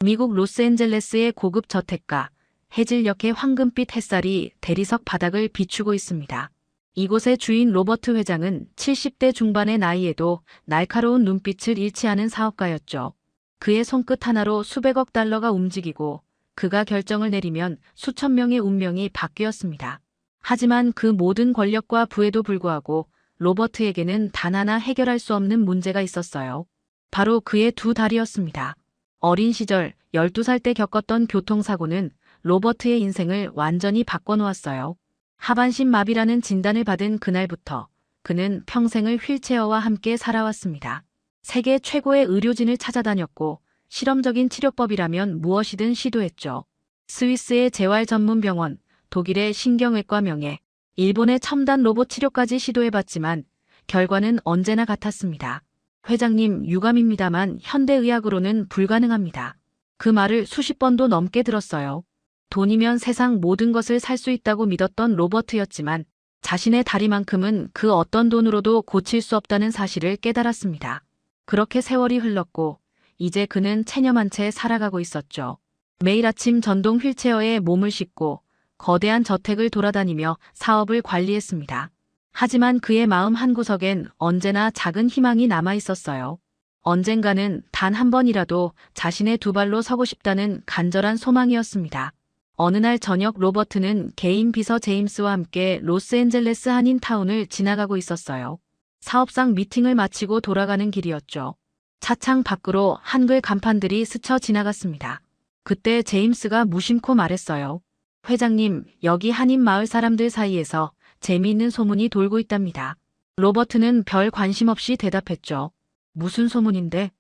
미국 로스앤젤레스의 고급 저택가, 해질녘의 황금빛 햇살이 대리석 바닥을 비추고 있습니다. 이곳의 주인 로버트 회장은 70대 중반의 나이에도 날카로운 눈빛을 잃지 않은 사업가였죠. 그의 손끝 하나로 수백억 달러가 움직이고 그가 결정을 내리면 수천 명의 운명이 바뀌었습니다. 하지만 그 모든 권력과 부에도 불구하고 로버트에게는 단 하나 해결할 수 없는 문제가 있었어요. 바로 그의 두 다리였습니다. 어린 시절 12살 때 겪었던 교통사고는 로버트의 인생을 완전히 바꿔놓았어요. 하반신 마비라는 진단을 받은 그날부터 그는 평생을 휠체어와 함께 살아왔습니다. 세계 최고의 의료진을 찾아다녔고 실험적인 치료법이라면 무엇이든 시도했죠. 스위스의 재활 전문 병원, 독일의 신경외과 명예, 일본의 첨단 로봇 치료까지 시도해봤지만 결과는 언제나 같았습니다. 회장님, 유감입니다만 현대의학으로는 불가능합니다. 그 말을 수십 번도 넘게 들었어요. 돈이면 세상 모든 것을 살 수 있다고 믿었던 로버트였지만 자신의 다리만큼은 그 어떤 돈으로도 고칠 수 없다는 사실을 깨달았습니다. 그렇게 세월이 흘렀고 이제 그는 체념한 채 살아가고 있었죠. 매일 아침 전동 휠체어에 몸을 싣고 거대한 저택을 돌아다니며 사업을 관리했습니다. 하지만 그의 마음 한구석엔 언제나 작은 희망이 남아 있었어요. 언젠가는 단 한 번이라도 자신의 두 발로 서고 싶다는 간절한 소망이었습니다. 어느 날 저녁 로버트는 개인 비서 제임스와 함께 로스앤젤레스 한인타운을 지나가고 있었어요. 사업상 미팅을 마치고 돌아가는 길이었죠. 차창 밖으로 한글 간판들이 스쳐 지나갔습니다. 그때 제임스가 무심코 말했어요. 회장님, 여기 한인 마을 사람들 사이에서 재미있는 소문이 돌고 있답니다. 로버트는 별 관심 없이 대답했죠. 무슨 소문인데?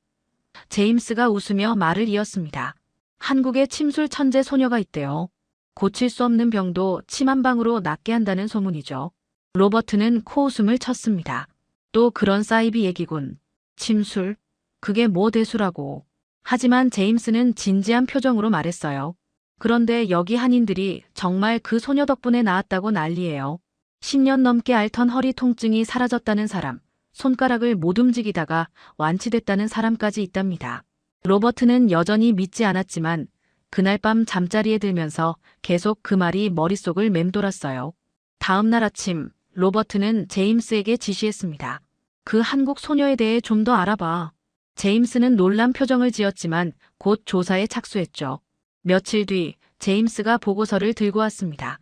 제임스가 웃으며 말을 이었습니다. 한국에 침술 천재 소녀가 있대요. 고칠 수 없는 병도 침 한 방으로 낫게 한다는 소문이죠. 로버트는 코웃음을 쳤습니다. 또 그런 사이비 얘기군. 침술? 그게 뭐 대수라고. 하지만 제임스는 진지한 표정으로 말했어요. 그런데 여기 한인들이 정말 그 소녀 덕분에 나았다고 난리예요. 10년 넘게 앓던 허리 통증이 사라졌다는 사람, 손가락을 못 움직이다가 완치됐다는 사람까지 있답니다. 로버트는 여전히 믿지 않았지만 그날 밤 잠자리에 들면서 계속 그 말이 머릿속을 맴돌았어요. 다음 날 아침 로버트는 제임스에게 지시했습니다. 그 한국 소녀에 대해 좀 더 알아봐. 제임스는 놀란 표정을 지었지만 곧 조사에 착수했죠. 며칠 뒤 제임스가 보고서를 들고 왔습니다.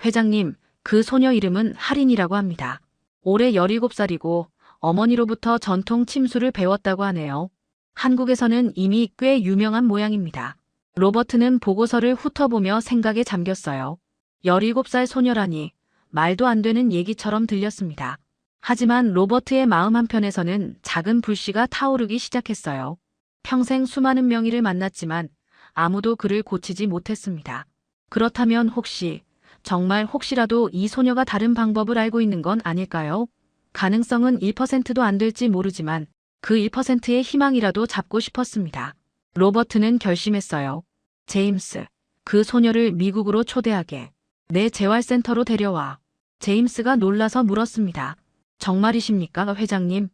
회장님, 그 소녀 이름은 할인이라고 합니다. 올해 17살이고 어머니로부터 전통 침술을 배웠다고 하네요. 한국에서는 이미 꽤 유명한 모양입니다. 로버트는 보고서를 훑어보며 생각에 잠겼어요. 17살 소녀라니 말도 안 되는 얘기처럼 들렸습니다. 하지만 로버트의 마음 한편에서는 작은 불씨가 타오르기 시작했어요. 평생 수많은 명의를 만났지만 아무도 그를 고치지 못했습니다. 그렇다면 혹시, 정말 혹시라도 이 소녀가 다른 방법을 알고 있는 건 아닐까요? 가능성은 1%도 안 될지 모르지만 그 1%의 희망이라도 잡고 싶었습니다. 로버트는 결심했어요. 제임스, 그 소녀를 미국으로 초대하게. 내 재활센터로 데려와. 제임스가 놀라서 물었습니다. 정말이십니까, 회장님?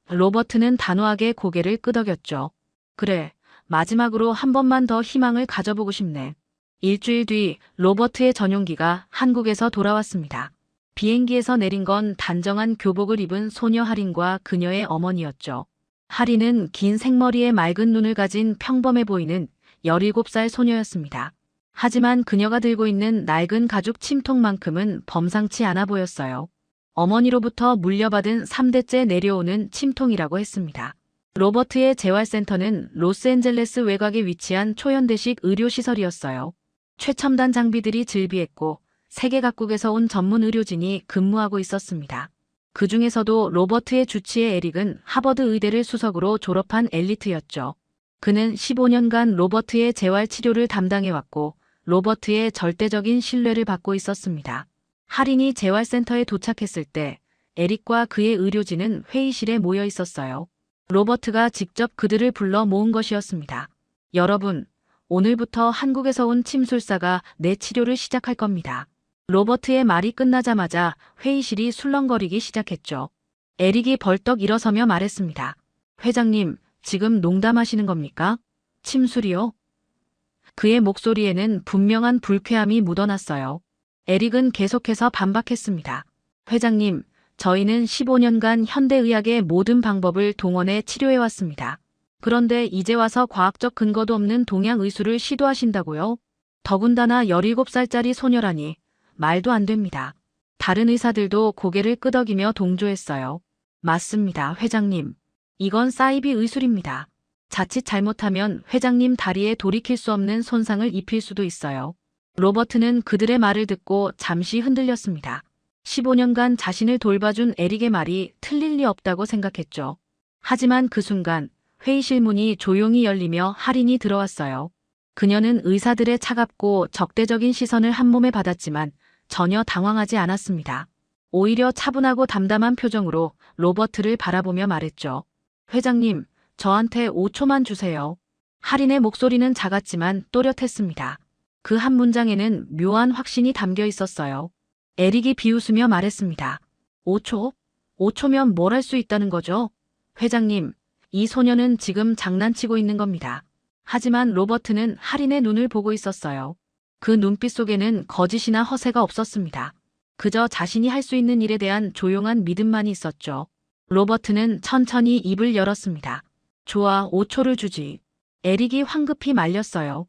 로버트는 단호하게 고개를 끄덕였죠. 그래, 마지막으로 한 번만 더 희망을 가져보고 싶네. 일주일 뒤 로버트의 전용기가 한국에서 돌아왔습니다. 비행기에서 내린 건 단정한 교복을 입은 소녀 할인과 그녀의 어머니였죠. 할인은 긴 생머리에 맑은 눈을 가진 평범해 보이는 17살 소녀였습니다. 하지만 그녀가 들고 있는 낡은 가죽 침통만큼은 범상치 않아 보였어요. 어머니로부터 물려받은 3대째 내려오는 침통이라고 했습니다. 로버트의 재활센터는 로스앤젤레스 외곽에 위치한 초현대식 의료시설이었어요. 최첨단 장비들이 즐비했고 세계 각국에서 온 전문 의료진이 근무하고 있었습니다. 그 중에서도 로버트의 주치의 에릭은 하버드 의대를 수석으로 졸업한 엘리트였죠. 그는 15년간 로버트의 재활 치료를 담당해왔고 로버트의 절대적인 신뢰를 받고 있었습니다. 할인이 재활센터에 도착했을 때 에릭과 그의 의료진은 회의실에 모여 있었어요. 로버트가 직접 그들을 불러 모은 것이었습니다. 여러분, 오늘부터 한국에서 온 침술사가 내 치료를 시작할 겁니다. 로버트의 말이 끝나자마자 회의실이 술렁거리기 시작했죠. 에릭이 벌떡 일어서며 말했습니다. 회장님, 지금 농담하시는 겁니까? 침술이요? 그의 목소리에는 분명한 불쾌함이 묻어났어요. 에릭은 계속해서 반박했습니다. 회장님, 저희는 15년간 현대의학의 모든 방법을 동원해 치료해왔습니다. 그런데 이제 와서 과학적 근거도 없는 동양의술을 시도하신다고요? 더군다나 17살짜리 소녀라니 말도 안 됩니다. 다른 의사들도 고개를 끄덕이며 동조했어요. 맞습니다, 회장님. 이건 사이비 의술입니다. 자칫 잘못하면 회장님 다리에 돌이킬 수 없는 손상을 입힐 수도 있어요. 로버트는 그들의 말을 듣고 잠시 흔들렸습니다. 15년간 자신을 돌봐준 에릭의 말이 틀릴 리 없다고 생각했죠. 하지만 그 순간 회의실 문이 조용히 열리며 할인이 들어왔어요. 그녀는 의사들의 차갑고 적대적인 시선을 한몸에 받았지만 전혀 당황하지 않았습니다. 오히려 차분하고 담담한 표정으로 로버트를 바라보며 말했죠. 회장님, 저한테 5초만 주세요. 할인의 목소리는 작았지만 또렷했습니다. 그 한 문장에는 묘한 확신이 담겨 있었어요. 에릭이 비웃으며 말했습니다. 5초? 5초면 뭘 할 수 있다는 거죠? 회장님, 이 소녀는 지금 장난치고 있는 겁니다. 하지만 로버트는 할인의 눈을 보고 있었어요. 그 눈빛 속에는 거짓이나 허세가 없었습니다. 그저 자신이 할 수 있는 일에 대한 조용한 믿음만이 있었죠. 로버트는 천천히 입을 열었습니다. 좋아, 5초를 주지. 에릭이 황급히 말렸어요.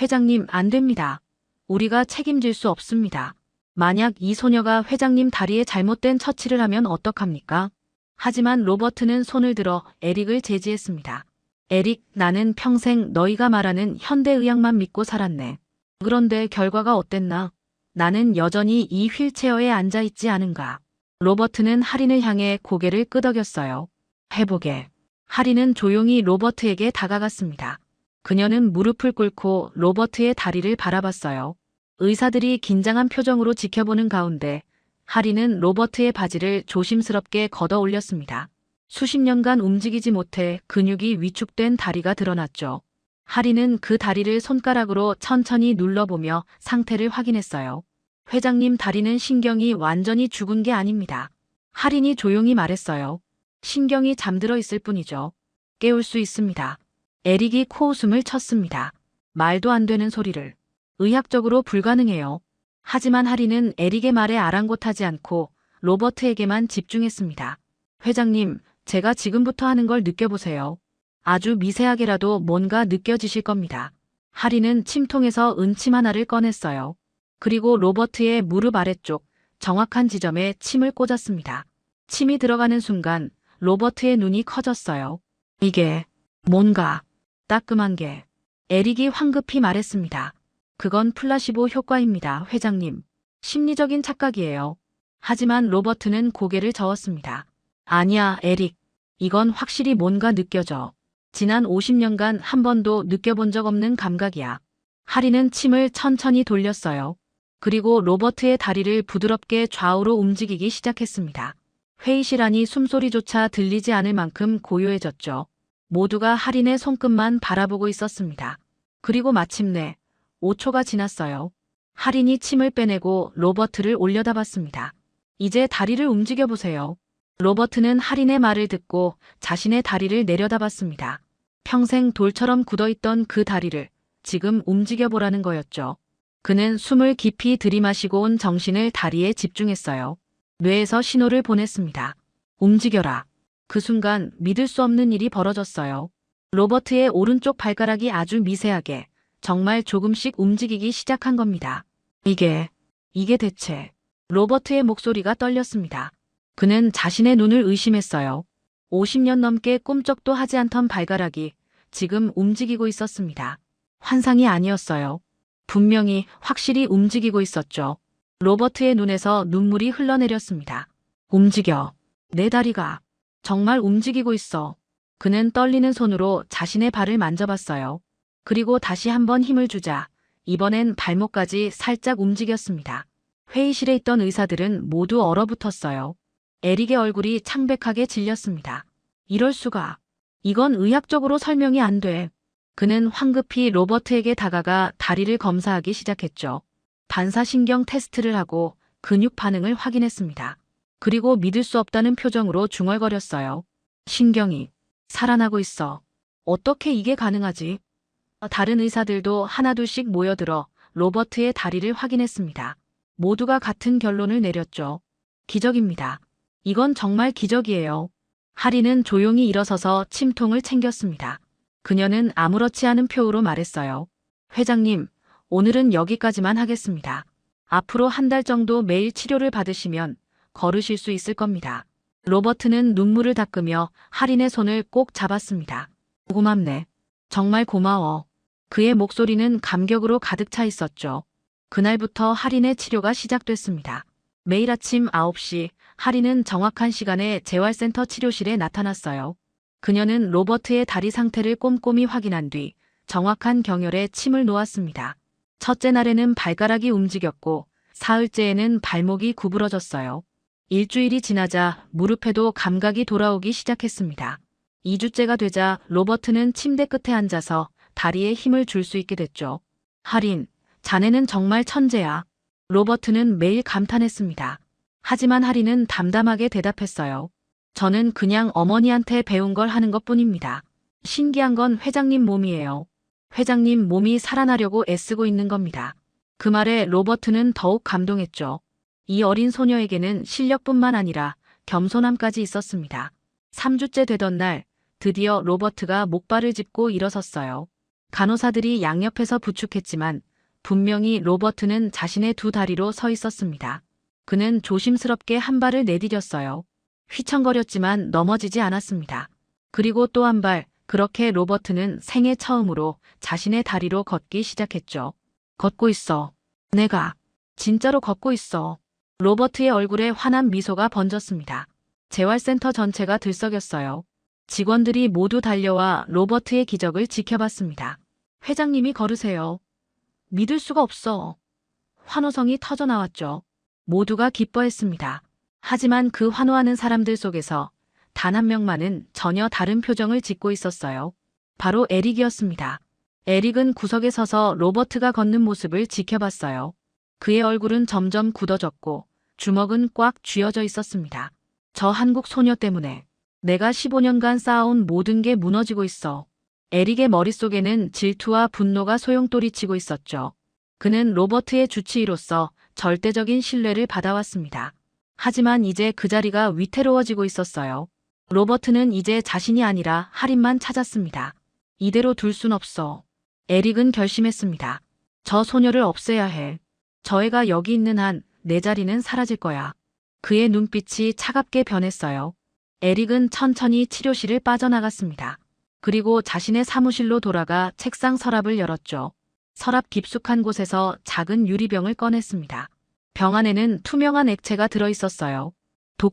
회장님, 안 됩니다. 우리가 책임질 수 없습니다. 만약 이 소녀가 회장님 다리에 잘못된 처치를 하면 어떡합니까? 하지만 로버트는 손을 들어 에릭을 제지했습니다. 에릭, 나는 평생 너희가 말하는 현대의학만 믿고 살았네. 그런데 결과가 어땠나? 나는 여전히 이 휠체어에 앉아있지 않은가? 로버트는 할인을 향해 고개를 끄덕였어요. 해보게. 할인은 조용히 로버트에게 다가갔습니다. 그녀는 무릎을 꿇고 로버트의 다리를 바라봤어요. 의사들이 긴장한 표정으로 지켜보는 가운데 할인은 로버트의 바지를 조심스럽게 걷어 올렸습니다. 수십 년간 움직이지 못해 근육이 위축된 다리가 드러났죠. 할인은 그 다리를 손가락으로 천천히 눌러보며 상태를 확인했어요. 회장님, 다리는 신경이 완전히 죽은 게 아닙니다. 할인이 조용히 말했어요. 신경이 잠들어 있을 뿐이죠. 깨울 수 있습니다. 에릭이 코웃음을 쳤습니다. 말도 안 되는 소리를. 의학적으로 불가능해요. 하지만 할인은 에릭의 말에 아랑곳하지 않고 로버트에게만 집중했습니다. 회장님, 제가 지금부터 하는 걸 느껴보세요. 아주 미세하게라도 뭔가 느껴지실 겁니다. 할인은 침통에서 은침 하나를 꺼냈어요. 그리고 로버트의 무릎 아래쪽 정확한 지점에 침을 꽂았습니다. 침이 들어가는 순간 로버트의 눈이 커졌어요. 이게 뭔가 따끔한 게. 에릭이 황급히 말했습니다. 그건 플라시보 효과입니다, 회장님. 심리적인 착각이에요. 하지만 로버트는 고개를 저었습니다. 아니야, 에릭. 이건 확실히 뭔가 느껴져. 지난 50년간 한 번도 느껴본 적 없는 감각이야. 할인은 침을 천천히 돌렸어요. 그리고 로버트의 다리를 부드럽게 좌우로 움직이기 시작했습니다. 회의실 안이 숨소리조차 들리지 않을 만큼 고요해졌죠. 모두가 할인의 손끝만 바라보고 있었습니다. 그리고 마침내 5초가 지났어요. 할인이 침을 빼내고 로버트를 올려다봤습니다. 이제 다리를 움직여보세요. 로버트는 할인의 말을 듣고 자신의 다리를 내려다봤습니다. 평생 돌처럼 굳어있던 그 다리를 지금 움직여보라는 거였죠. 그는 숨을 깊이 들이마시고 온 정신을 다리에 집중했어요. 뇌에서 신호를 보냈습니다. 움직여라. 그 순간 믿을 수 없는 일이 벌어졌어요. 로버트의 오른쪽 발가락이 아주 미세하게 정말 조금씩 움직이기 시작한 겁니다. 이게 대체. 로버트의 목소리가 떨렸습니다. 그는 자신의 눈을 의심했어요. 50년 넘게 꿈쩍도 하지 않던 발가락이 지금 움직이고 있었습니다. 환상이 아니었어요. 분명히 확실히 움직이고 있었죠. 로버트의 눈에서 눈물이 흘러내렸습니다. 움직여. 내 다리가 정말 움직이고 있어. 그는 떨리는 손으로 자신의 발을 만져봤어요. 그리고 다시 한번 힘을 주자 이번엔 발목까지 살짝 움직였습니다. 회의실에 있던 의사들은 모두 얼어붙었어요. 에릭의 얼굴이 창백하게 질렸습니다. 이럴 수가. 이건 의학적으로 설명이 안 돼. 그는 황급히 로버트에게 다가가 다리를 검사하기 시작했죠. 반사신경 테스트를 하고 근육 반응을 확인했습니다. 그리고 믿을 수 없다는 표정으로 중얼거렸어요. 신경이 살아나고 있어. 어떻게 이게 가능하지? 다른 의사들도 하나둘씩 모여들어 로버트의 다리를 확인했습니다. 모두가 같은 결론을 내렸죠. 기적입니다. 이건 정말 기적이에요. 하리는 조용히 일어서서 침통을 챙겼습니다. 그녀는 아무렇지 않은 표우로 말했어요. 회장님, 오늘은 여기까지만 하겠습니다. 앞으로 한 달 정도 매일 치료를 받으시면 걸으실 수 있을 겁니다. 로버트는 눈물을 닦으며 하린의 손을 꼭 잡았습니다. 고맙네. 정말 고마워. 그의 목소리는 감격으로 가득 차 있었죠. 그날부터 하린의 치료가 시작됐습니다. 매일 아침 9시 하린은 정확한 시간에 재활센터 치료실에 나타났어요. 그녀는 로버트의 다리 상태를 꼼꼼히 확인한 뒤 정확한 경혈에 침을 놓았습니다. 첫째 날에는 발가락이 움직였고 사흘째에는 발목이 구부러졌어요. 일주일이 지나자 무릎에도 감각이 돌아오기 시작했습니다. 2주째가 되자 로버트는 침대 끝에 앉아서 다리에 힘을 줄 수 있게 됐죠. 하린, 자네는 정말 천재야. 로버트는 매일 감탄했습니다. 하지만 하린은 담담하게 대답했어요. 저는 그냥 어머니한테 배운 걸 하는 것뿐입니다. 신기한 건 회장님 몸이에요. 회장님 몸이 살아나려고 애쓰고 있는 겁니다. 그 말에 로버트는 더욱 감동했죠. 이 어린 소녀에게는 실력뿐만 아니라 겸손함까지 있었습니다. 3주째 되던 날 드디어 로버트가 목발을 짚고 일어섰어요. 간호사들이 양옆에서 부축했지만 분명히 로버트는 자신의 두 다리로 서 있었습니다. 그는 조심스럽게 한 발을 내디뎠어요. 휘청거렸지만 넘어지지 않았습니다. 그리고 또 한 발, 그렇게 로버트는 생애 처음으로 자신의 다리로 걷기 시작했죠. 걷고 있어. 내가 진짜로 걷고 있어. 로버트의 얼굴에 환한 미소가 번졌습니다. 재활센터 전체가 들썩였어요. 직원들이 모두 달려와 로버트의 기적을 지켜봤습니다. 회장님이 걸으세요. 믿을 수가 없어. 환호성이 터져나왔죠. 모두가 기뻐했습니다. 하지만 그 환호하는 사람들 속에서 단 한 명만은 전혀 다른 표정을 짓고 있었어요. 바로 에릭이었습니다. 에릭은 구석에 서서 로버트가 걷는 모습을 지켜봤어요. 그의 얼굴은 점점 굳어졌고 주먹은 꽉 쥐어져 있었습니다. 저 한국 소녀 때문에 내가 15년간 쌓아온 모든 게 무너지고 있어. 에릭의 머릿속에는 질투와 분노가 소용돌이치고 있었죠. 그는 로버트의 주치의로서 절대적인 신뢰를 받아왔습니다. 하지만 이제 그 자리가 위태로워지고 있었어요. 로버트는 이제 자신이 아니라 하린만 찾았습니다. 이대로 둘 순 없어. 에릭은 결심했습니다. 저 소녀를 없애야 해. 저 애가 여기 있는 한 내 자리는 사라질 거야. 그의 눈빛이 차갑게 변했어요. 에릭은 천천히 치료실을 빠져나갔습니다. 그리고 자신의 사무실로 돌아가 책상 서랍을 열었죠. 서랍 깊숙한 곳에서 작은 유리병을 꺼냈습니다. 병 안에는 투명한 액체가 들어있었어요.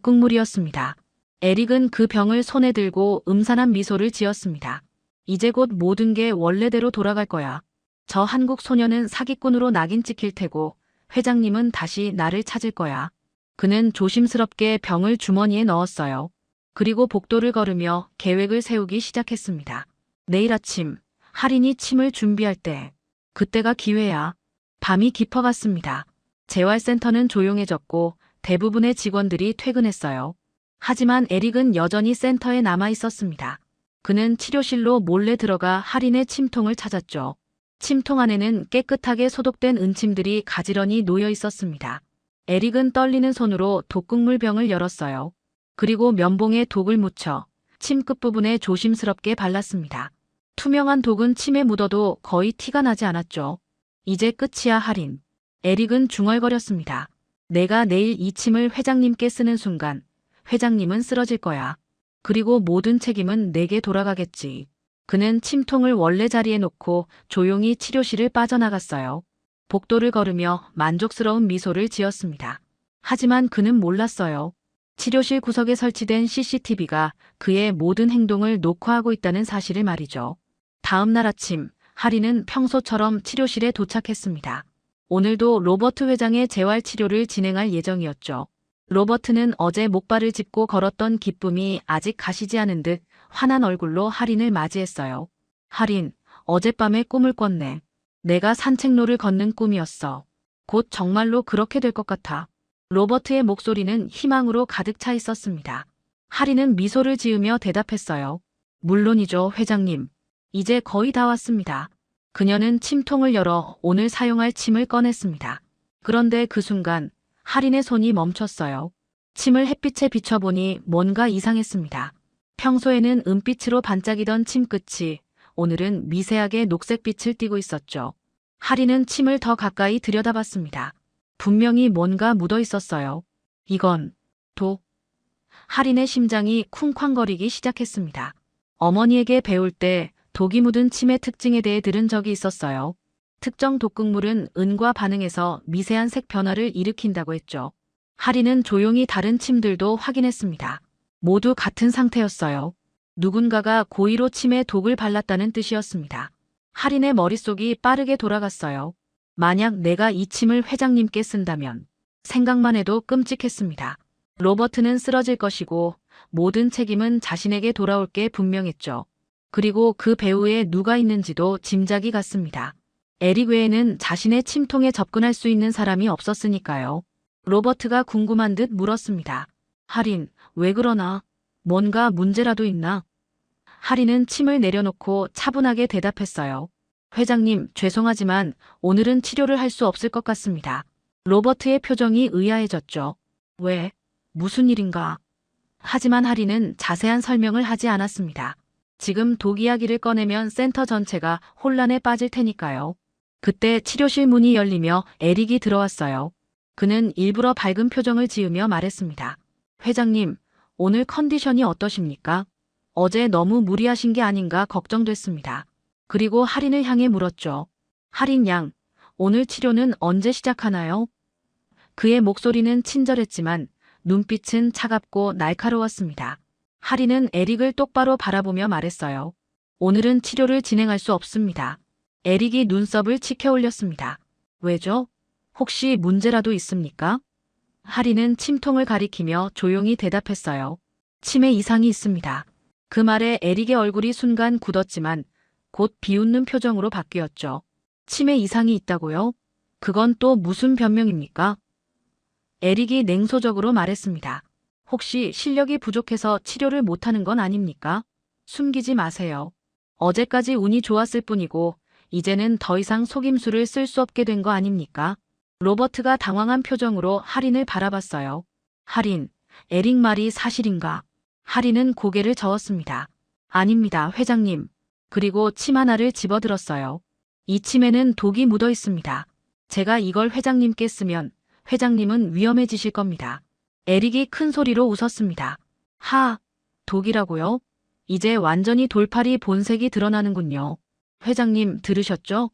독극물이었습니다. 에릭은 그 병을 손에 들고 음산한 미소를 지었습니다. 이제 곧 모든 게 원래대로 돌아갈 거야. 저 한국 소녀는 사기꾼으로 낙인 찍힐 테고 회장님은 다시 나를 찾을 거야. 그는 조심스럽게 병을 주머니에 넣었어요. 그리고 복도를 걸으며 계획을 세우기 시작했습니다. 내일 아침 하린이 침을 준비할 때 그때가 기회야. 밤이 깊어갔습니다. 재활센터는 조용해졌고 대부분의 직원들이 퇴근했어요. 하지만 에릭은 여전히 센터에 남아 있었습니다. 그는 치료실로 몰래 들어가 하린의 침통을 찾았죠. 침통 안에는 깨끗하게 소독된 은침들이 가지런히 놓여 있었습니다. 에릭은 떨리는 손으로 독극물병을 열었어요. 그리고 면봉에 독을 묻혀 침 끝부분에 조심스럽게 발랐습니다. 투명한 독은 침에 묻어도 거의 티가 나지 않았죠. 이제 끝이야, 하린. 에릭은 중얼거렸습니다. 내가 내일 이 침을 회장님께 쓰는 순간 회장님은 쓰러질 거야. 그리고 모든 책임은 내게 돌아가겠지. 그는 침통을 원래 자리에 놓고 조용히 치료실을 빠져나갔어요. 복도를 걸으며 만족스러운 미소를 지었습니다. 하지만 그는 몰랐어요. 치료실 구석에 설치된 CCTV가 그의 모든 행동을 녹화하고 있다는 사실을 말이죠. 다음 날 아침, 하린은 평소처럼 치료실에 도착했습니다. 오늘도 로버트 회장의 재활치료를 진행할 예정이었죠. 로버트는 어제 목발을 짚고 걸었던 기쁨이 아직 가시지 않은 듯 환한 얼굴로 하린을 맞이했어요. 하린, 어젯밤에 꿈을 꿨네. 내가 산책로를 걷는 꿈이었어. 곧 정말로 그렇게 될 것 같아. 로버트의 목소리는 희망으로 가득 차 있었습니다. 하린은 미소를 지으며 대답했어요. 물론이죠, 회장님. 이제 거의 다 왔습니다. 그녀는 침통을 열어 오늘 사용할 침을 꺼냈습니다. 그런데 그 순간 할인의 손이 멈췄어요. 침을 햇빛에 비춰보니 뭔가 이상했습니다. 평소에는 은빛으로 반짝이던 침끝이 오늘은 미세하게 녹색빛을 띠고 있었죠. 할인은 침을 더 가까이 들여다봤습니다. 분명히 뭔가 묻어 있었어요. 이건 독. 할인의 심장이 쿵쾅거리기 시작했습니다. 어머니에게 배울 때 독이 묻은 침의 특징에 대해 들은 적이 있었어요. 특정 독극물은 은과 반응해서 미세한 색 변화를 일으킨다고 했죠. 할인은 조용히 다른 침들도 확인했습니다. 모두 같은 상태였어요. 누군가가 고의로 침에 독을 발랐다는 뜻이었습니다. 할인의 머릿속이 빠르게 돌아갔어요. 만약 내가 이 침을 회장님께 쓴다면 생각만 해도 끔찍했습니다. 로버트는 쓰러질 것이고 모든 책임은 자신에게 돌아올 게 분명했죠. 그리고 그 배후에 누가 있는지도 짐작이 갔습니다. 에릭 외에는 자신의 침통에 접근할 수 있는 사람이 없었으니까요. 로버트가 궁금한 듯 물었습니다. 할인, 왜 그러나? 뭔가 문제라도 있나? 할인은 침을 내려놓고 차분하게 대답했어요. 회장님, 죄송하지만 오늘은 치료를 할 수 없을 것 같습니다. 로버트의 표정이 의아해졌죠. 왜? 무슨 일인가? 하지만 할인은 자세한 설명을 하지 않았습니다. 지금 독 이야기를 꺼내면 센터 전체가 혼란에 빠질 테니까요. 그때 치료실 문이 열리며 에릭이 들어왔어요. 그는 일부러 밝은 표정을 지으며 말했습니다. 회장님, 오늘 컨디션이 어떠십니까? 어제 너무 무리하신 게 아닌가 걱정됐습니다. 그리고 할인을 향해 물었죠. 할인 양, 오늘 치료는 언제 시작하나요? 그의 목소리는 친절했지만 눈빛은 차갑고 날카로웠습니다. 할인은 에릭을 똑바로 바라보며 말했어요. 오늘은 치료를 진행할 수 없습니다. 에릭이 눈썹을 치켜 올렸습니다. 왜죠? 혹시 문제라도 있습니까? 할인은 침통을 가리키며 조용히 대답했어요. 침에 이상이 있습니다. 그 말에 에릭의 얼굴이 순간 굳었지만 곧 비웃는 표정으로 바뀌었죠. 침에 이상이 있다고요? 그건 또 무슨 변명입니까? 에릭이 냉소적으로 말했습니다. 혹시 실력이 부족해서 치료를 못하는 건 아닙니까? 숨기지 마세요. 어제까지 운이 좋았을 뿐이고 이제는 더 이상 속임수를 쓸 수 없게 된 거 아닙니까? 로버트가 당황한 표정으로 할인을 바라봤어요. 할인, 에릭 말이 사실인가? 할인은 고개를 저었습니다. 아닙니다, 회장님. 그리고 침 하나를 집어들었어요. 이 침에는 독이 묻어 있습니다. 제가 이걸 회장님께 쓰면 회장님은 위험해지실 겁니다. 에릭이 큰 소리로 웃었습니다. 하, 독이라고요? 이제 완전히 돌팔이 본색이 드러나는군요. 회장님 들으셨죠?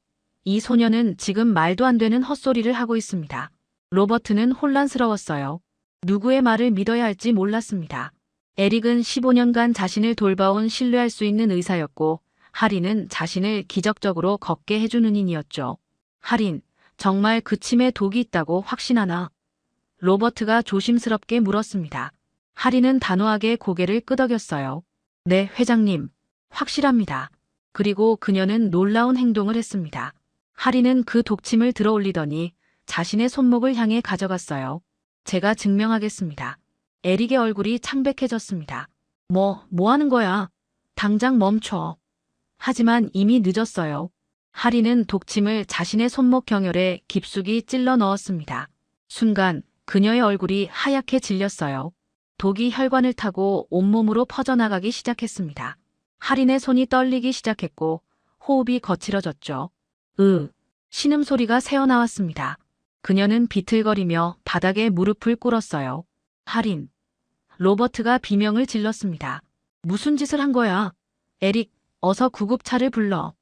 이 소녀는 지금 말도 안 되는 헛소리를 하고 있습니다. 로버트는 혼란스러웠어요. 누구의 말을 믿어야 할지 몰랐습니다. 에릭은 15년간 자신을 돌봐온 신뢰할 수 있는 의사였고 할인은 자신을 기적적으로 걷게 해주는 인이었죠. 할인, 정말 그 침에 독이 있다고 확신하나? 로버트가 조심스럽게 물었습니다. 할인은 단호하게 고개를 끄덕였어요. 네, 회장님. 확실합니다. 그리고 그녀는 놀라운 행동을 했습니다. 할인은 그 독침을 들어 올리더니 자신의 손목을 향해 가져갔어요. 제가 증명하겠습니다. 에릭의 얼굴이 창백해졌습니다. 뭐 하는 거야? 당장 멈춰. 하지만 이미 늦었어요. 할인은 독침을 자신의 손목 경혈에 깊숙이 찔러 넣었습니다. 순간 그녀의 얼굴이 하얗게 질렸어요. 독이 혈관을 타고 온몸으로 퍼져나가기 시작했습니다. 할인의 손이 떨리기 시작했고 호흡이 거칠어졌죠. 신음소리가 새어나왔습니다. 그녀는 비틀거리며 바닥에 무릎을 꿇었어요. 할인. 로버트가 비명을 질렀습니다. 무슨 짓을 한 거야? 에릭, 어서 구급차를 불러.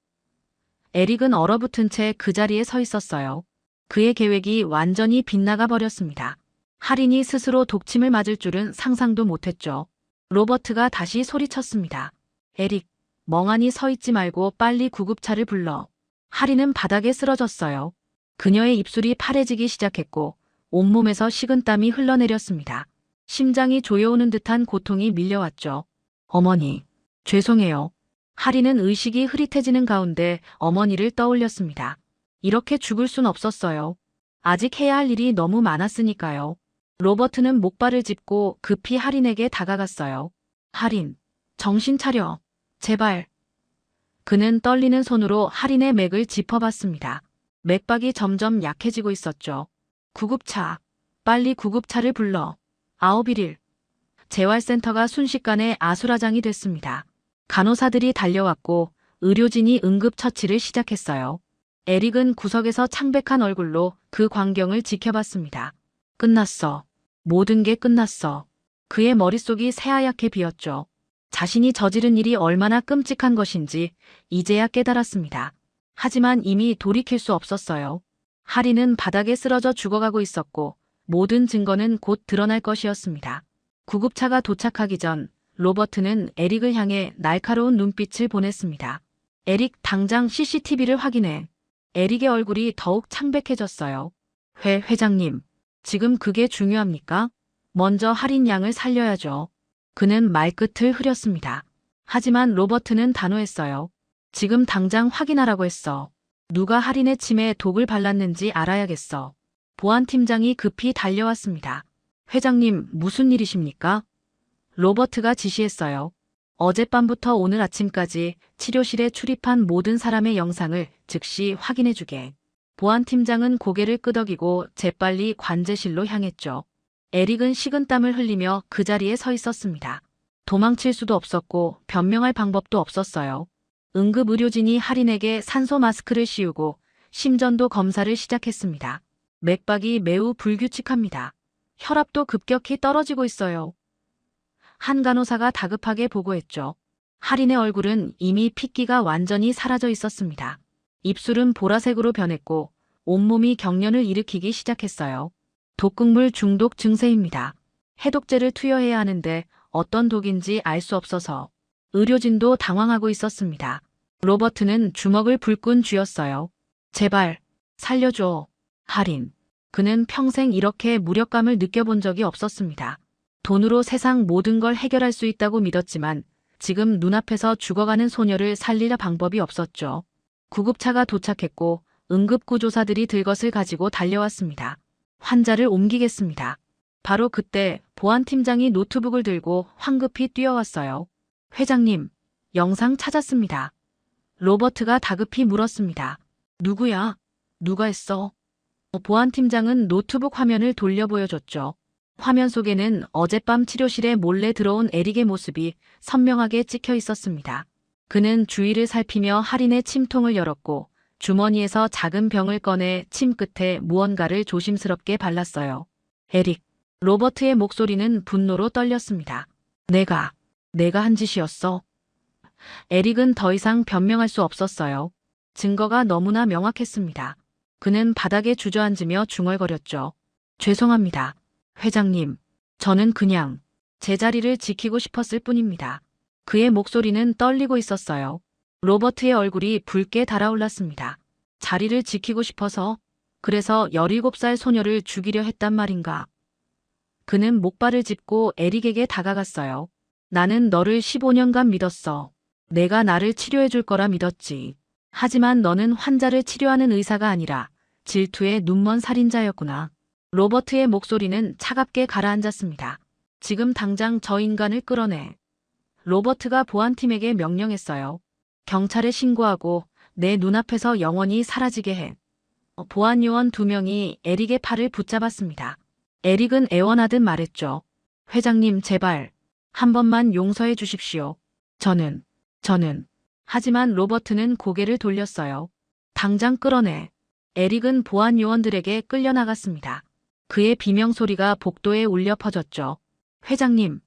에릭은 얼어붙은 채 그 자리에 서 있었어요. 그의 계획이 완전히 빗나가 버렸습니다. 할인이 스스로 독침을 맞을 줄은 상상도 못했죠. 로버트가 다시 소리쳤습니다. 에릭, 멍하니 서 있지 말고 빨리 구급차를 불러. 할인은 바닥에 쓰러졌어요. 그녀의 입술이 파래지기 시작했고 온몸에서 식은땀이 흘러내렸습니다. 심장이 조여오는 듯한 고통이 밀려왔죠. 어머니, 죄송해요. 할인은 의식이 흐릿해지는 가운데 어머니를 떠올렸습니다. 이렇게 죽을 순 없었어요. 아직 해야 할 일이 너무 많았으니까요. 로버트는 목발을 짚고 급히 할인에게 다가갔어요. 할인, 정신 차려. 제발. 그는 떨리는 손으로 할인의 맥을 짚어봤습니다. 맥박이 점점 약해지고 있었죠. 구급차. 빨리 구급차를 불러. 9:1. 재활센터가 순식간에 아수라장이 됐습니다. 간호사들이 달려왔고 의료진이 응급처치를 시작했어요. 에릭은 구석에서 창백한 얼굴로 그 광경을 지켜봤습니다. 끝났어. 모든 게 끝났어. 그의 머릿속이 새하얗게 비었죠. 자신이 저지른 일이 얼마나 끔찍한 것인지 이제야 깨달았습니다. 하지만 이미 돌이킬 수 없었어요. 하리는 바닥에 쓰러져 죽어가고 있었고 모든 증거는 곧 드러날 것이었습니다. 구급차가 도착하기 전 로버트는 에릭을 향해 날카로운 눈빛을 보냈습니다. 에릭, 당장 CCTV를 확인해. 에릭의 얼굴이 더욱 창백해졌어요. 회장님, 지금 그게 중요합니까? 먼저 할인 양을 살려야죠. 그는 말끝을 흐렸습니다. 하지만 로버트는 단호했어요. 지금 당장 확인하라고 했어. 누가 할인의 침에 독을 발랐는지 알아야겠어. 보안팀장이 급히 달려왔습니다. 회장님, 무슨 일이십니까? 로버트가 지시했어요. 어젯밤부터 오늘 아침까지 치료실에 출입한 모든 사람의 영상을 즉시 확인해주게. 보안팀장은 고개를 끄덕이고 재빨리 관제실로 향했죠. 에릭은 식은땀을 흘리며 그 자리에 서 있었습니다. 도망칠 수도 없었고 변명할 방법도 없었어요. 응급의료진이 할인에게 산소 마스크를 씌우고 심전도 검사를 시작했습니다. 맥박이 매우 불규칙합니다. 혈압도 급격히 떨어지고 있어요. 한 간호사가 다급하게 보고했죠. 할인의 얼굴은 이미 핏기가 완전히 사라져 있었습니다. 입술은 보라색으로 변했고 온몸이 경련을 일으키기 시작했어요. 독극물 중독 증세입니다. 해독제를 투여해야 하는데 어떤 독인지 알 수 없어서 의료진도 당황하고 있었습니다. 로버트는 주먹을 불끈 쥐었어요. 제발 살려줘. 할인. 그는 평생 이렇게 무력감을 느껴본 적이 없었습니다. 돈으로 세상 모든 걸 해결할 수 있다고 믿었지만 지금 눈앞에서 죽어가는 소녀를 살릴 방법이 없었죠. 구급차가 도착했고 응급구조사들이 들것을 가지고 달려왔습니다. 환자를 옮기겠습니다. 바로 그때 보안팀장이 노트북을 들고 황급히 뛰어왔어요. 회장님, 영상 찾았습니다. 로버트가 다급히 물었습니다. 누구야? 누가 했어? 보안팀장은 노트북 화면을 돌려 보여줬죠. 화면 속에는 어젯밤 치료실에 몰래 들어온 에릭의 모습이 선명하게 찍혀 있었습니다. 그는 주위를 살피며 할인의 침통을 열었고 주머니에서 작은 병을 꺼내 침 끝에 무언가를 조심스럽게 발랐어요. 에릭. 로버트의 목소리는 분노로 떨렸습니다. 내가 한 짓이었어. 에릭은 더 이상 변명할 수 없었어요. 증거가 너무나 명확했습니다. 그는 바닥에 주저앉으며 중얼거렸죠. 죄송합니다. 회장님, 저는 그냥 제 자리를 지키고 싶었을 뿐입니다. 그의 목소리는 떨리고 있었어요. 로버트의 얼굴이 붉게 달아올랐습니다. 자리를 지키고 싶어서? 그래서 17살 소녀를 죽이려 했단 말인가? 그는 목발을 짚고 에릭에게 다가갔어요. 나는 너를 15년간 믿었어. 내가 나를 치료해 줄 거라 믿었지. 하지만 너는 환자를 치료하는 의사가 아니라 질투의 눈먼 살인자였구나. 로버트의 목소리는 차갑게 가라앉았습니다. 지금 당장 저 인간을 끌어내. 로버트가 보안팀에게 명령했어요. 경찰에 신고하고 내 눈앞에서 영원히 사라지게 해. 보안 요원 2명이 에릭의 팔을 붙잡았습니다. 에릭은 애원하듯 말했죠. 회장님, 제발 한 번만 용서해 주십시오. 저는. 하지만 로버트는 고개를 돌렸어요. 당장 끌어내. 에릭은 보안 요원들에게 끌려나갔습니다. 그의 비명소리가 복도에 울려 퍼졌죠. 회장님.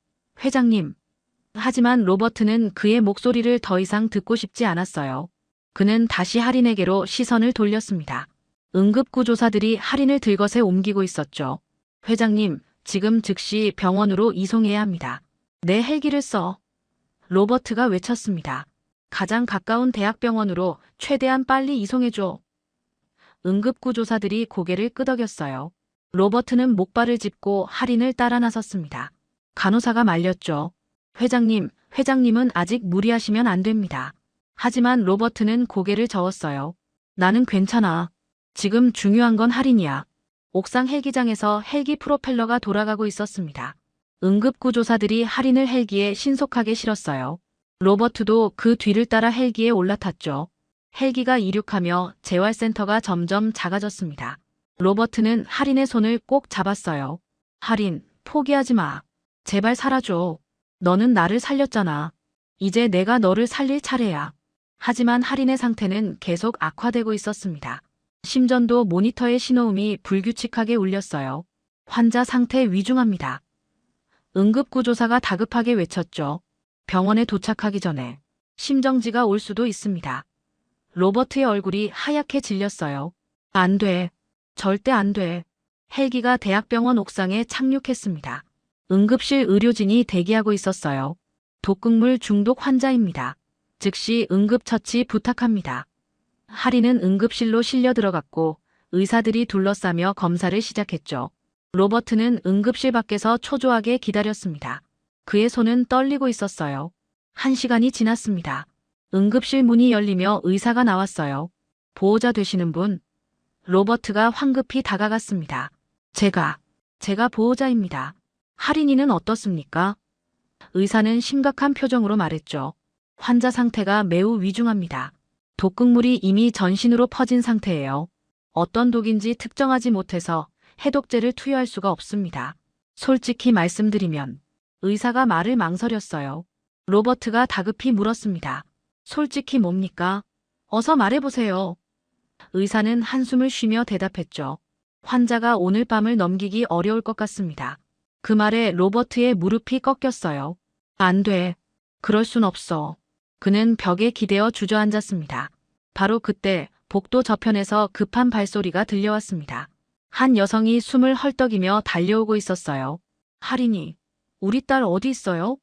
하지만 로버트는 그의 목소리를 더 이상 듣고 싶지 않았어요. 그는 다시 할인에게로 시선을 돌렸습니다. 응급구조사들이 할인을 들것에 옮기고 있었죠. 회장님, 지금 즉시 병원으로 이송해야 합니다. 내 헬기를 써. 로버트가 외쳤습니다. 가장 가까운 대학병원으로 최대한 빨리 이송해줘. 응급구조사들이 고개를 끄덕였어요. 로버트는 목발을 짚고 할인을 따라 나섰습니다. 간호사가 말렸죠. 회장님은 아직 무리하시면 안 됩니다. 하지만 로버트는 고개를 저었어요. 나는 괜찮아. 지금 중요한 건 할인이야. 옥상 헬기장에서 헬기 프로펠러가 돌아가고 있었습니다. 응급구조사들이 할인을 헬기에 신속하게 실었어요. 로버트도 그 뒤를 따라 헬기에 올라탔죠. 헬기가 이륙하며 재활센터가 점점 작아졌습니다. 로버트는 할인의 손을 꼭 잡았어요. 할인, 포기하지 마. 제발 살아줘. 너는 나를 살렸잖아. 이제 내가 너를 살릴 차례야. 하지만 할인의 상태는 계속 악화되고 있었습니다. 심전도 모니터의 신호음이 불규칙하게 울렸어요. 환자 상태 위중합니다. 응급구조사가 다급하게 외쳤죠. 병원에 도착하기 전에 심정지가 올 수도 있습니다. 로버트의 얼굴이 하얗게 질렸어요. 안 돼. 절대 안 돼. 헬기가 대학병원 옥상에 착륙했습니다. 응급실 의료진이 대기하고 있었어요. 독극물 중독 환자입니다. 즉시 응급처치 부탁합니다. 할인은 응급실로 실려 들어갔고 의사들이 둘러싸며 검사를 시작했죠. 로버트는 응급실 밖에서 초조하게 기다렸습니다. 그의 손은 떨리고 있었어요. 1시간이 지났습니다. 응급실 문이 열리며 의사가 나왔어요. 보호자 되시는 분? 로버트가 황급히 다가갔습니다. 제가 보호자입니다. 할인이는 어떻습니까? 의사는 심각한 표정으로 말했죠. 환자 상태가 매우 위중합니다. 독극물이 이미 전신으로 퍼진 상태예요. 어떤 독인지 특정하지 못해서 해독제를 투여할 수가 없습니다. 솔직히 말씀드리면 의사가 말을 망설였어요. 로버트가 다급히 물었습니다. 솔직히 뭡니까? 어서 말해보세요. 의사는 한숨을 쉬며 대답했죠. 환자가 오늘 밤을 넘기기 어려울 것 같습니다. 그 말에 로버트의 무릎이 꺾였어요. 안 돼. 그럴 순 없어. 그는 벽에 기대어 주저앉았습니다. 바로 그때 복도 저편에서 급한 발소리가 들려왔습니다. 한 여성이 숨을 헐떡이며 달려오고 있었어요. 할인이, 우리 딸 어디 있어요?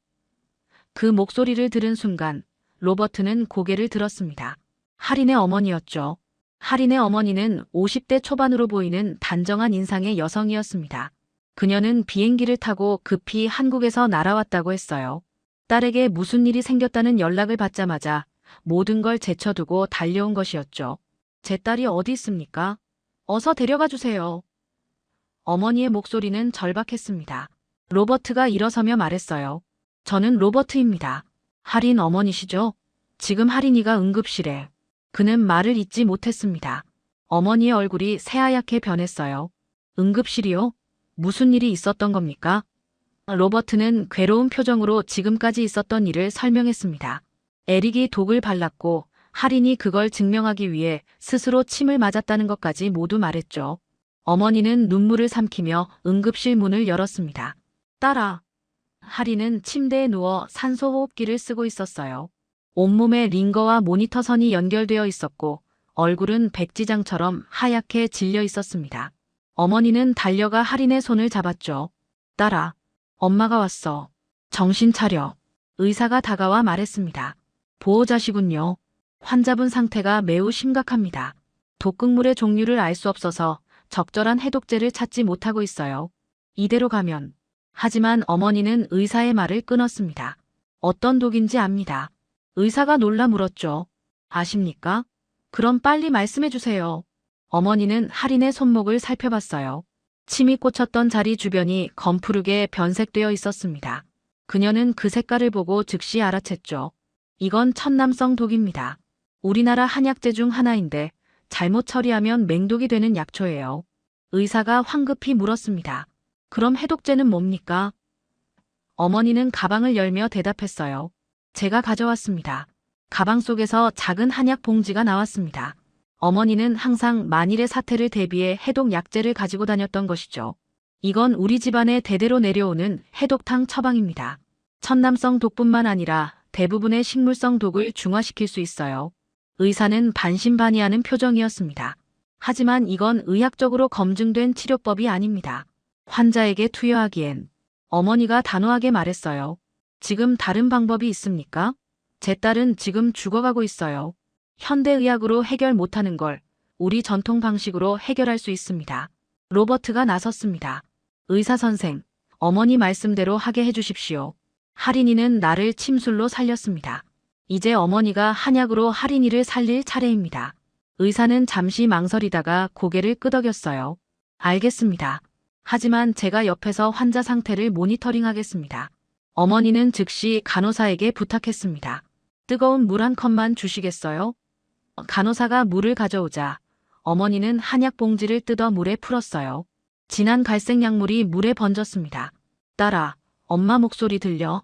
그 목소리를 들은 순간 로버트는 고개를 들었습니다. 할인의 어머니였죠. 할인의 어머니는 50대 초반으로 보이는 단정한 인상의 여성이었습니다. 그녀는 비행기를 타고 급히 한국에서 날아왔다고 했어요. 딸에게 무슨 일이 생겼다는 연락을 받자마자 모든 걸 제쳐두고 달려온 것이었죠. 제 딸이 어디 있습니까? 어서 데려가 주세요. 어머니의 목소리는 절박했습니다. 로버트가 일어서며 말했어요. 저는 로버트입니다. 할인 어머니시죠? 지금 할인이가 응급실에. 그는 말을 잇지 못했습니다. 어머니의 얼굴이 새하얗게 변했어요. 응급실이요? 무슨 일이 있었던 겁니까? 로버트는 괴로운 표정으로 지금까지 있었던 일을 설명했습니다. 에릭이 독을 발랐고 할인이 그걸 증명하기 위해 스스로 침을 맞았다는 것까지 모두 말했죠. 어머니는 눈물을 삼키며 응급실 문을 열었습니다. 딸아. 할인은 침대에 누워 산소호흡기를 쓰고 있었어요. 온몸에 링거와 모니터선이 연결되어 있었고 얼굴은 백지장처럼 하얗게 질려 있었습니다. 어머니는 달려가 할인의 손을 잡았죠. 딸아, 엄마가 왔어. 정신 차려. 의사가 다가와 말했습니다. 보호자시군요. 환자분 상태가 매우 심각합니다. 독극물의 종류를 알 수 없어서 적절한 해독제를 찾지 못하고 있어요. 이대로 가면. 하지만 어머니는 의사의 말을 끊었습니다. 어떤 독인지 압니다. 의사가 놀라 물었죠. 아십니까? 그럼 빨리 말씀해 주세요. 어머니는 할인의 손목을 살펴봤어요. 침이 꽂혔던 자리 주변이 검푸르게 변색되어 있었습니다. 그녀는 그 색깔을 보고 즉시 알아챘죠. 이건 천남성 독입니다. 우리나라 한약재 중 하나인데 잘못 처리하면 맹독이 되는 약초예요. 의사가 황급히 물었습니다. 그럼 해독제는 뭡니까? 어머니는 가방을 열며 대답했어요. 제가 가져왔습니다. 가방 속에서 작은 한약 봉지가 나왔습니다. 어머니는 항상 만일의 사태를 대비해 해독 약재를 가지고 다녔던 것이죠. 이건 우리 집안에 대대로 내려오는 해독탕 처방입니다. 천남성 독뿐만 아니라 대부분의 식물성 독을 중화시킬 수 있어요. 의사는 반신반의하는 표정이었습니다. 하지만 이건 의학적으로 검증된 치료법이 아닙니다. 환자에게 투여하기엔. 어머니가 단호하게 말했어요. 지금 다른 방법이 있습니까? 제 딸은 지금 죽어가고 있어요. 현대의학으로 해결 못하는 걸 우리 전통 방식으로 해결할 수 있습니다. 로버트가 나섰습니다. 의사 선생, 어머니 말씀대로 하게 해주십시오. 할인이는 나를 침술로 살렸습니다. 이제 어머니가 한약으로 할인이를 살릴 차례입니다. 의사는 잠시 망설이다가 고개를 끄덕였어요. 알겠습니다. 하지만 제가 옆에서 환자 상태를 모니터링하겠습니다. 어머니는 즉시 간호사에게 부탁했습니다. 뜨거운 물 한 컵만 주시겠어요? 간호사가 물을 가져오자 어머니는 한약 봉지를 뜯어 물에 풀었어요. 진한 갈색 약물이 물에 번졌습니다. 딸아, 엄마 목소리 들려?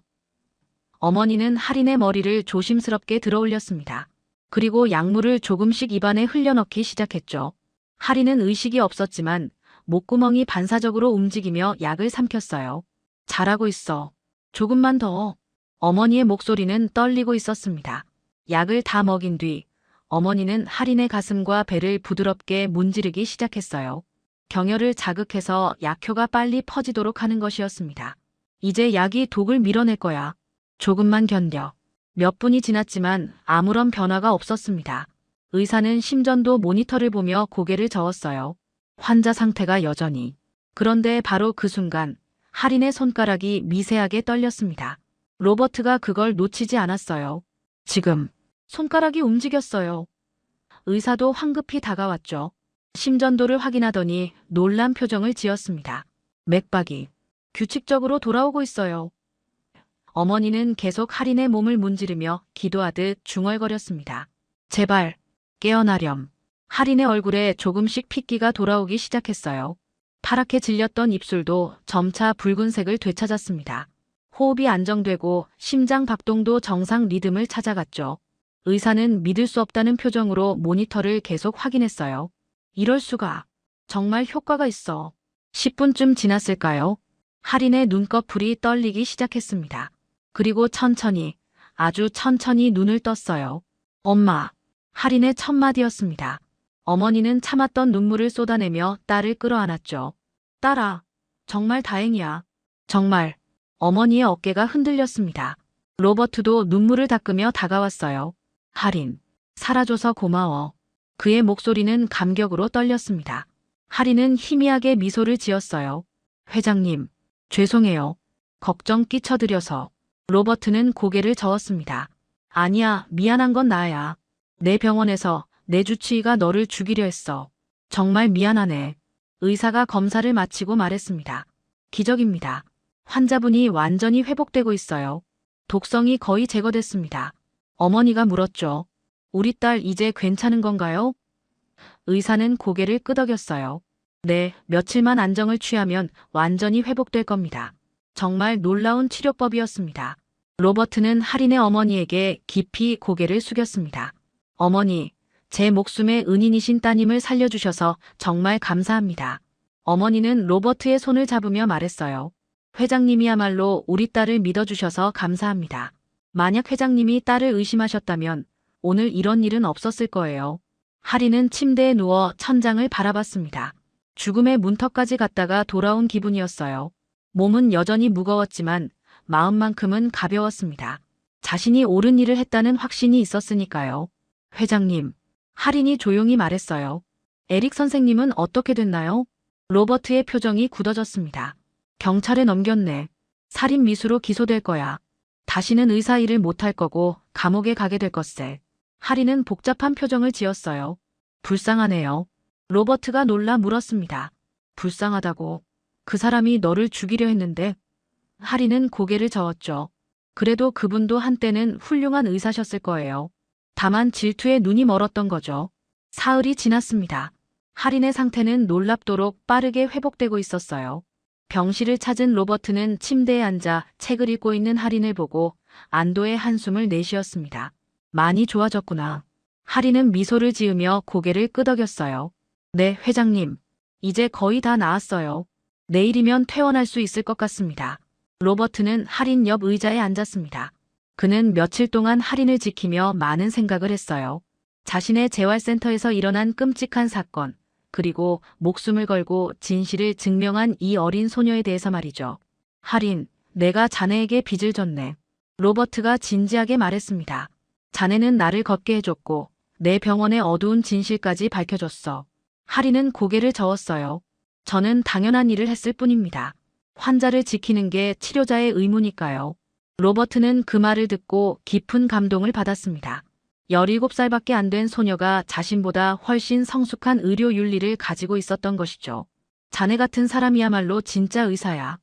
어머니는 할인의 머리를 조심스럽게 들어 올렸습니다. 그리고 약물을 조금씩 입안에 흘려넣기 시작했죠. 할인은 의식이 없었지만 목구멍이 반사적으로 움직이며 약을 삼켰어요. 잘하고 있어. 조금만 더. 어머니의 목소리는 떨리고 있었습니다. 약을 다 먹인 뒤 어머니는 할인의 가슴과 배를 부드럽게 문지르기 시작했어요. 경혈을 자극해서 약효가 빨리 퍼지도록 하는 것이었습니다. 이제 약이 독을 밀어낼 거야. 조금만 견뎌. 몇 분이 지났지만 아무런 변화가 없었습니다. 의사는 심전도 모니터를 보며 고개를 저었어요. 환자 상태가 여전히. 그런데 바로 그 순간 할인의 손가락이 미세하게 떨렸습니다. 로버트가 그걸 놓치지 않았어요. 지금 손가락이 움직였어요. 의사도 황급히 다가왔죠. 심전도를 확인하더니 놀란 표정을 지었습니다. 맥박이 규칙적으로 돌아오고 있어요. 어머니는 계속 할인의 몸을 문지르며 기도하듯 중얼거렸습니다. 제발 깨어나렴. 할인의 얼굴에 조금씩 핏기가 돌아오기 시작했어요. 파랗게 질렸던 입술도 점차 붉은색을 되찾았습니다. 호흡이 안정되고 심장 박동도 정상 리듬을 찾아갔죠. 의사는 믿을 수 없다는 표정으로 모니터를 계속 확인했어요. 이럴 수가. 정말 효과가 있어. 10분쯤 지났을까요? 할인의 눈꺼풀이 떨리기 시작했습니다. 그리고 천천히, 아주 천천히 눈을 떴어요. 엄마. 할인의 첫 마디였습니다. 어머니는 참았던 눈물을 쏟아내며 딸을 끌어안았죠. 딸아, 정말 다행이야. 정말. 어머니의 어깨가 흔들렸습니다. 로버트도 눈물을 닦으며 다가왔어요. 할인, 살아줘서 고마워. 그의 목소리는 감격으로 떨렸습니다. 할인은 희미하게 미소를 지었어요. 회장님, 죄송해요. 걱정 끼쳐드려서. 로버트는 고개를 저었습니다. 아니야, 미안한 건 나야. 내 병원에서 내 주치의가 너를 죽이려 했어. 정말 미안하네. 의사가 검사를 마치고 말했습니다. 기적입니다. 환자분이 완전히 회복되고 있어요. 독성이 거의 제거됐습니다. 어머니가 물었죠. 우리 딸 이제 괜찮은 건가요? 의사는 고개를 끄덕였어요. 네, 며칠만 안정을 취하면 완전히 회복될 겁니다. 정말 놀라운 치료법이었습니다. 로버트는 할인의 어머니에게 깊이 고개를 숙였습니다. 어머니, 제 목숨의 은인이신 따님을 살려주셔서 정말 감사합니다. 어머니는 로버트의 손을 잡으며 말했어요. 회장님이야말로 우리 딸을 믿어주셔서 감사합니다. 만약 회장님이 딸을 의심하셨다면 오늘 이런 일은 없었을 거예요. 할인은 침대에 누워 천장을 바라봤습니다. 죽음의 문턱까지 갔다가 돌아온 기분이었어요. 몸은 여전히 무거웠지만 마음만큼은 가벼웠습니다. 자신이 옳은 일을 했다는 확신이 있었으니까요. 회장님, 할인이 조용히 말했어요. 에릭 선생님은 어떻게 됐나요? 로버트의 표정이 굳어졌습니다. 경찰에 넘겼네. 살인 미수로 기소될 거야. 다시는 의사 일을 못할 거고 감옥에 가게 될 것세. 할인은 복잡한 표정을 지었어요. 불쌍하네요. 로버트가 놀라 물었습니다. 불쌍하다고. 그 사람이 너를 죽이려 했는데. 할인은 고개를 저었죠. 그래도 그분도 한때는 훌륭한 의사셨을 거예요. 다만 질투에 눈이 멀었던 거죠. 사흘이 지났습니다. 할인의 상태는 놀랍도록 빠르게 회복되고 있었어요. 병실을 찾은 로버트는 침대에 앉아 책을 읽고 있는 할인을 보고 안도의 한숨을 내쉬었습니다. 많이 좋아졌구나. 할인은 미소를 지으며 고개를 끄덕였어요. 네, 회장님. 이제 거의 다 나았어요. 내일이면 퇴원할 수 있을 것 같습니다. 로버트는 할인 옆 의자에 앉았습니다. 그는 며칠 동안 할인을 지키며 많은 생각을 했어요. 자신의 재활센터에서 일어난 끔찍한 사건, 그리고 목숨을 걸고 진실을 증명한 이 어린 소녀에 대해서 말이죠. 할인, 내가 자네에게 빚을 졌네. 로버트가 진지하게 말했습니다. 자네는 나를 걷게 해줬고 내 병원의 어두운 진실까지 밝혀줬어. 할인은 고개를 저었어요. 저는 당연한 일을 했을 뿐입니다. 환자를 지키는 게 치료자의 의무니까요. 로버트는 그 말을 듣고 깊은 감동을 받았습니다. 17살밖에 안 된 소녀가 자신보다 훨씬 성숙한 의료 윤리를 가지고 있었던 것이죠. 자네 같은 사람이야말로 진짜 의사야.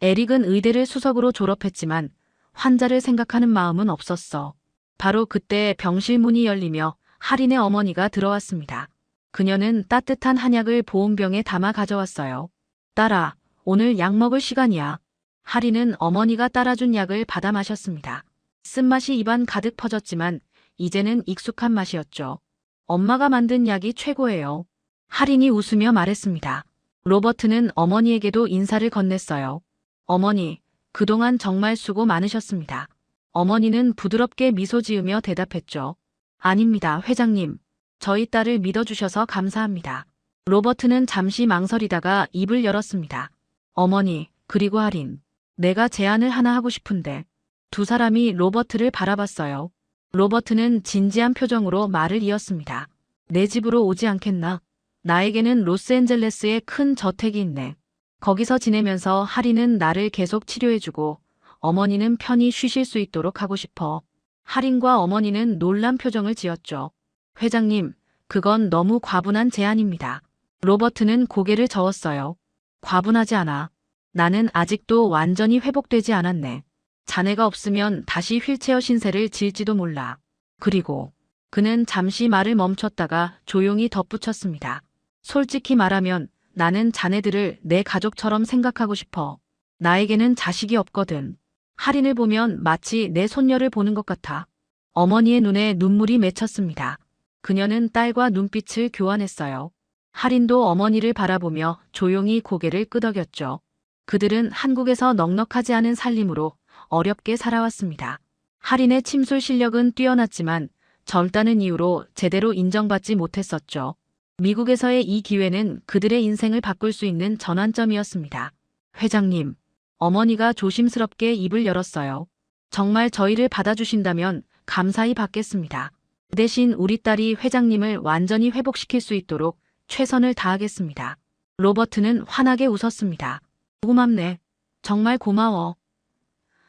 에릭은 의대를 수석으로 졸업했지만 환자를 생각하는 마음은 없었어. 바로 그때 병실 문이 열리며 할인의 어머니가 들어왔습니다. 그녀는 따뜻한 한약을 보온병에 담아 가져왔어요. 딸아, 오늘 약 먹을 시간이야. 할인은 어머니가 따라준 약을 받아 마셨습니다. 쓴맛이 입안 가득 퍼졌지만 이제는 익숙한 맛이었죠. 엄마가 만든 약이 최고예요. 할인이 웃으며 말했습니다. 로버트는 어머니에게도 인사를 건넸어요. 어머니, 그동안 정말 수고 많으셨습니다. 어머니는 부드럽게 미소 지으며 대답했죠. 아닙니다, 회장님. 저희 딸을 믿어주셔서 감사합니다. 로버트는 잠시 망설이다가 입을 열었습니다. 어머니, 그리고 할인. 내가 제안을 하나 하고 싶은데. 두 사람이 로버트를 바라봤어요. 로버트는 진지한 표정으로 말을 이었습니다. 내 집으로 오지 않겠나? 나에게는 로스앤젤레스에 큰 저택이 있네. 거기서 지내면서 할인은 나를 계속 치료해주고 어머니는 편히 쉬실 수 있도록 하고 싶어. 할인과 어머니는 놀란 표정을 지었죠. 회장님, 그건 너무 과분한 제안입니다. 로버트는 고개를 저었어요. 과분하지 않아. 나는 아직도 완전히 회복되지 않았네. 자네가 없으면 다시 휠체어 신세를 질지도 몰라. 그리고 그는 잠시 말을 멈췄다가 조용히 덧붙였습니다. 솔직히 말하면 나는 자네들을 내 가족처럼 생각하고 싶어. 나에게는 자식이 없거든. 할인을 보면 마치 내 손녀를 보는 것 같아. 어머니의 눈에 눈물이 맺혔습니다. 그녀는 딸과 눈빛을 교환했어요. 할인도 어머니를 바라보며 조용히 고개를 끄덕였죠. 그들은 한국에서 넉넉하지 않은 살림으로 어렵게 살아왔습니다. 할인의 침술 실력은 뛰어났지만 젊다는 이유로 제대로 인정받지 못했었죠. 미국에서의 이 기회는 그들의 인생을 바꿀 수 있는 전환점이었습니다. 회장님, 어머니가 조심스럽게 입을 열었어요. 정말 저희를 받아주신다면 감사히 받겠습니다. 그 대신 우리 딸이 회장님을 완전히 회복시킬 수 있도록 최선을 다하겠습니다. 로버트는 환하게 웃었습니다. 고맙네. 정말 고마워.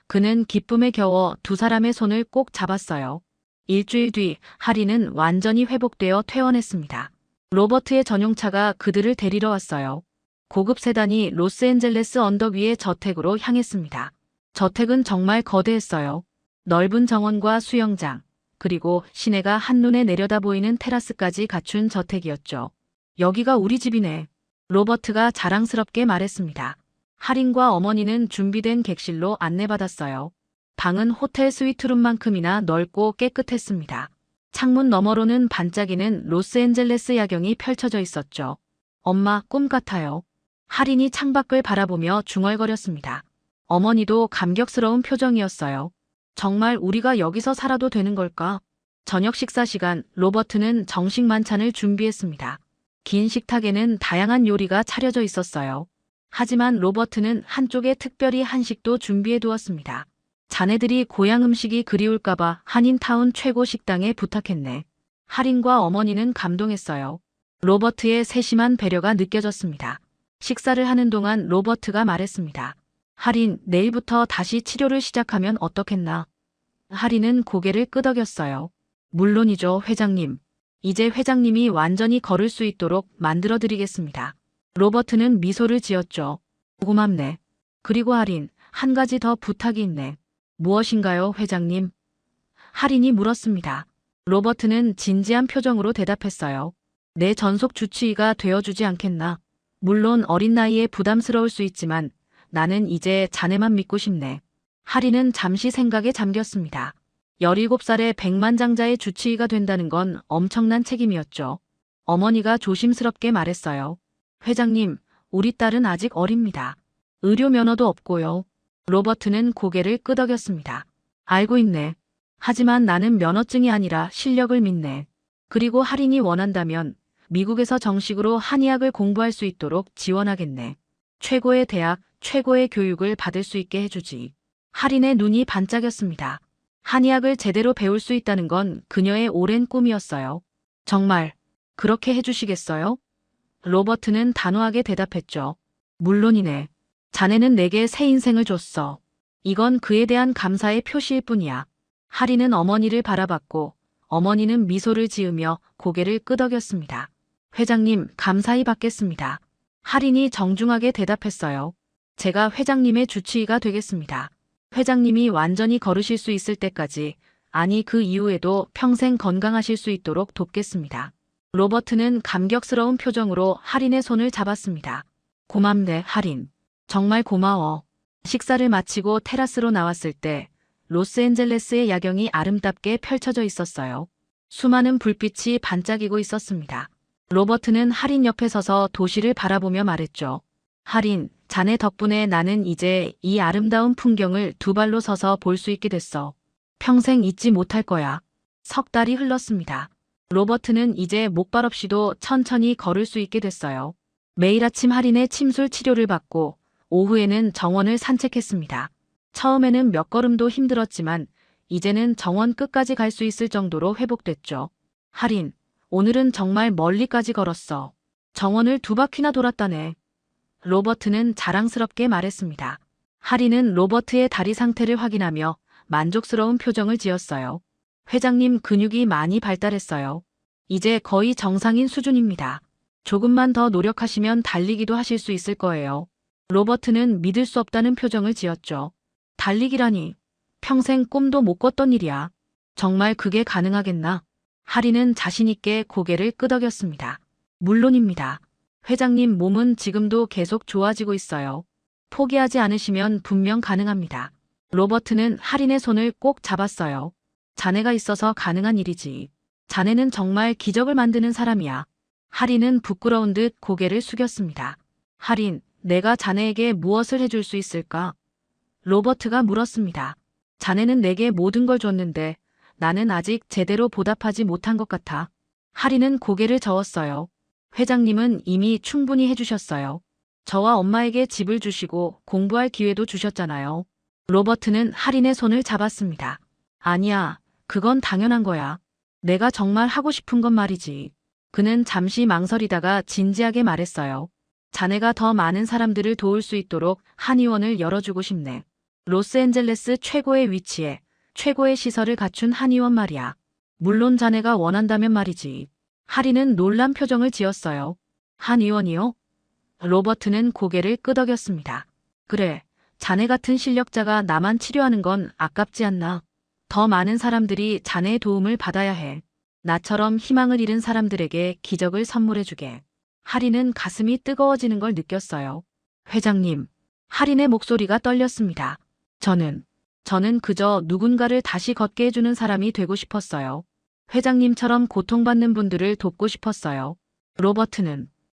그는 기쁨에 겨워 두 사람의 손을 꼭 잡았어요. 일주일 뒤 할인은 완전히 회복되어 퇴원했습니다. 로버트의 전용차가 그들을 데리러 왔어요. 고급 세단이 로스앤젤레스 언덕 위의 저택으로 향했습니다. 저택은 정말 거대했어요. 넓은 정원과 수영장, 그리고 시내가 한눈에 내려다 보이는 테라스까지 갖춘 저택이었죠. 여기가 우리 집이네. 로버트가 자랑스럽게 말했습니다. 할인과 어머니는 준비된 객실로 안내받았어요. 방은 호텔 스위트룸만큼이나 넓고 깨끗했습니다. 창문 너머로는 반짝이는 로스앤젤레스 야경이 펼쳐져 있었죠. 엄마, 꿈 같아요. 할인이 창밖을 바라보며 중얼거렸습니다. 어머니도 감격스러운 표정이었어요. 정말 우리가 여기서 살아도 되는 걸까? 저녁 식사 시간, 로버트는 정식 만찬을 준비했습니다. 긴 식탁에는 다양한 요리가 차려져 있었어요. 하지만 로버트는 한쪽에 특별히 한식도 준비해 두었습니다. 자네들이 고향 음식이 그리울까봐 한인타운 최고 식당에 부탁했네. 할인과 어머니는 감동했어요. 로버트의 세심한 배려가 느껴졌습니다. 식사를 하는 동안 로버트가 말했습니다. 할인, 내일부터 다시 치료를 시작하면 어떻겠나? 할인은 고개를 끄덕였어요. 물론이죠, 회장님. 이제 회장님이 완전히 걸을 수 있도록 만들어드리겠습니다. 로버트는 미소를 지었죠. 고맙네. 그리고 할인, 한 가지 더 부탁이 있네. 무엇인가요, 회장님? 할인이 물었습니다. 로버트는 진지한 표정으로 대답했어요. 내 전속 주치의가 되어주지 않겠나? 물론 어린 나이에 부담스러울 수 있지만 나는 이제 자네만 믿고 싶네. 할인은 잠시 생각에 잠겼습니다. 17살의 백만장자의 주치의가 된다는 건 엄청난 책임이었죠. 어머니가 조심스럽게 말했어요. 회장님, 우리 딸은 아직 어립니다. 의료 면허도 없고요. 로버트는 고개를 끄덕였습니다. 알고 있네. 하지만 나는 면허증이 아니라 실력을 믿네. 그리고 할인이 원한다면 미국에서 정식으로 한의학을 공부할 수 있도록 지원하겠네. 최고의 대학, 최고의 교육을 받을 수 있게 해주지. 할인의 눈이 반짝였습니다. 한의학을 제대로 배울 수 있다는 건 그녀의 오랜 꿈이었어요. 정말 그렇게 해주시겠어요? 로버트는 단호하게 대답했죠. 물론이네. 자네는 내게 새 인생을 줬어. 이건 그에 대한 감사의 표시일 뿐이야. 할인은 어머니를 바라봤고 어머니는 미소를 지으며 고개를 끄덕였습니다. 회장님, 감사히 받겠습니다. 할인이 정중하게 대답했어요. 제가 회장님의 주치의가 되겠습니다. 회장님이 완전히 걸으실 수 있을 때까지 아니 그 이후에도 평생 건강하실 수 있도록 돕겠습니다. 로버트는 감격스러운 표정으로 할인의 손을 잡았습니다. 고맙네, 할인. 정말 고마워. 식사를 마치고 테라스로 나왔을 때 로스앤젤레스의 야경이 아름답게 펼쳐져 있었어요. 수많은 불빛이 반짝이고 있었습니다. 로버트는 할인 옆에 서서 도시를 바라보며 말했죠. 할인, 자네 덕분에 나는 이제 이 아름다운 풍경을 두 발로 서서 볼 수 있게 됐어. 평생 잊지 못할 거야. 석 달이 흘렀습니다. 로버트는 이제 목발 없이도 천천히 걸을 수 있게 됐어요. 매일 아침 할인의 침술 치료를 받고 오후에는 정원을 산책했습니다. 처음에는 몇 걸음도 힘들었지만 이제는 정원 끝까지 갈 수 있을 정도로 회복됐죠. 할인, 오늘은 정말 멀리까지 걸었어. 정원을 2바퀴나 돌았다네. 로버트는 자랑스럽게 말했습니다. 할인은 로버트의 다리 상태를 확인하며 만족스러운 표정을 지었어요. 회장님 근육이 많이 발달했어요. 이제 거의 정상인 수준입니다. 조금만 더 노력하시면 달리기도 하실 수 있을 거예요. 로버트는 믿을 수 없다는 표정을 지었죠. 달리기라니. 평생 꿈도 못 꿨던 일이야. 정말 그게 가능하겠나? 할인은 자신있게 고개를 끄덕였습니다. 물론입니다. 회장님 몸은 지금도 계속 좋아지고 있어요. 포기하지 않으시면 분명 가능합니다. 로버트는 할인의 손을 꼭 잡았어요. 자네가 있어서 가능한 일이지. 자네는 정말 기적을 만드는 사람이야. 할인은 부끄러운 듯 고개를 숙였습니다. 할인, 내가 자네에게 무엇을 해줄 수 있을까? 로버트가 물었습니다. 자네는 내게 모든 걸 줬는데 나는 아직 제대로 보답하지 못한 것 같아. 할인은 고개를 저었어요. 회장님은 이미 충분히 해주셨어요. 저와 엄마에게 집을 주시고 공부할 기회도 주셨잖아요. 로버트는 할인의 손을 잡았습니다. 아니야, 그건 당연한 거야. 내가 정말 하고 싶은 건 말이지. 그는 잠시 망설이다가 진지하게 말했어요. 자네가 더 많은 사람들을 도울 수 있도록 한의원을 열어주고 싶네. 로스앤젤레스 최고의 위치에 최고의 시설을 갖춘 한의원 말이야. 물론 자네가 원한다면 말이지. 할인은 놀란 표정을 지었어요. 한의원이요? 로버트는 고개를 끄덕였습니다. 그래, 자네 같은 실력자가 나만 치료하는 건 아깝지 않나. 더 많은 사람들이 자네의 도움을 받아야 해. 나처럼 희망을 잃은 사람들에게 기적을 선물해주게. 할인은 가슴이 뜨거워지는 걸 느꼈어요. 회장님, 할인의 목소리가 떨렸습니다. 저는 그저 누군가를 다시 걷게 해주는 사람이 되고 싶었어요. 회장님처럼 고통받는 분들을 돕고 싶었어요. 로버트는